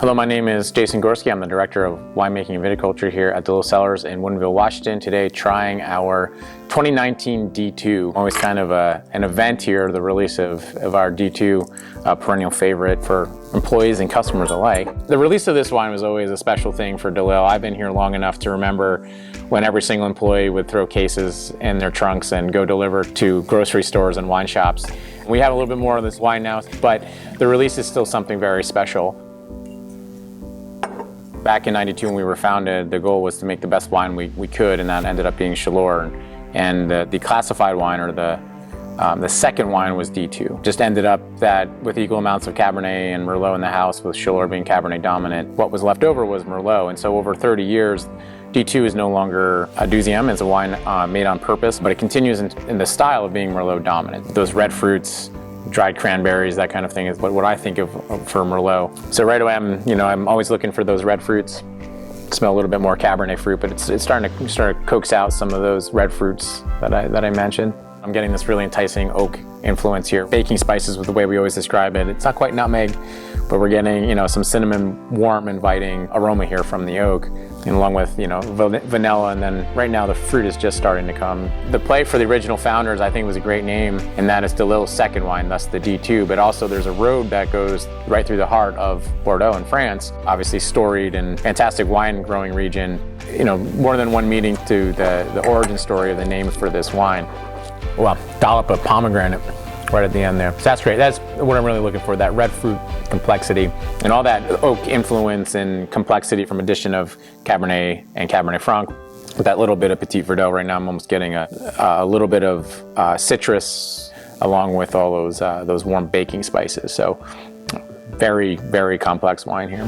Hello, my name is Jason Gorski. I'm the Director of Winemaking and Viticulture here at DeLille Cellars in Woodinville, Washington. Today, trying our 2019 D2. Always kind of an event here, the release of our D2, perennial favorite for employees and customers alike. The release of this wine was always a special thing for DeLille. I've been here long enough to remember when every single employee would throw cases in their trunks and go deliver to grocery stores and wine shops. We have a little bit more of this wine now, but the release is still something very special. Back in '92 when we were founded, the goal was to make the best wine we could, and that ended up being Chaleur. And the classified wine, or the second wine, was D2. Just ended up that with equal amounts of Cabernet and Merlot in the house, with Chaleur being Cabernet dominant, what was left over was Merlot. And so over 30 years, D2 is no longer a deuxième. It's a wine made on purpose, but it continues in the style of being Merlot dominant. Those red fruits, dried cranberries, that kind of thing is what I think of for Merlot. So right away, I'm always looking for those red fruits. Smell a little bit more Cabernet fruit, but it's starting to coax out some of those red fruits that I mentioned. I'm getting this really enticing oak influence here. Baking spices with the way we always describe it. It's not quite nutmeg, but we're getting some cinnamon, warm, inviting aroma here from the oak, and along with vanilla. And then right now the fruit is just starting to come. The play for the original founders, I think, was a great name, and that is DeLille's second wine, thus the D2. But also there's a road that goes right through the heart of Bordeaux in France. Obviously storied and fantastic wine growing region. More than one meaning to the origin story of the name for this wine. Well, dollop of pomegranate right at the end there. So that's great. That's what I'm really looking for, that red fruit complexity and all that oak influence and complexity from addition of Cabernet and Cabernet Franc. With that little bit of Petit Verdot right now, I'm almost getting a little bit of citrus along with all those warm baking spices. So very, very complex wine here.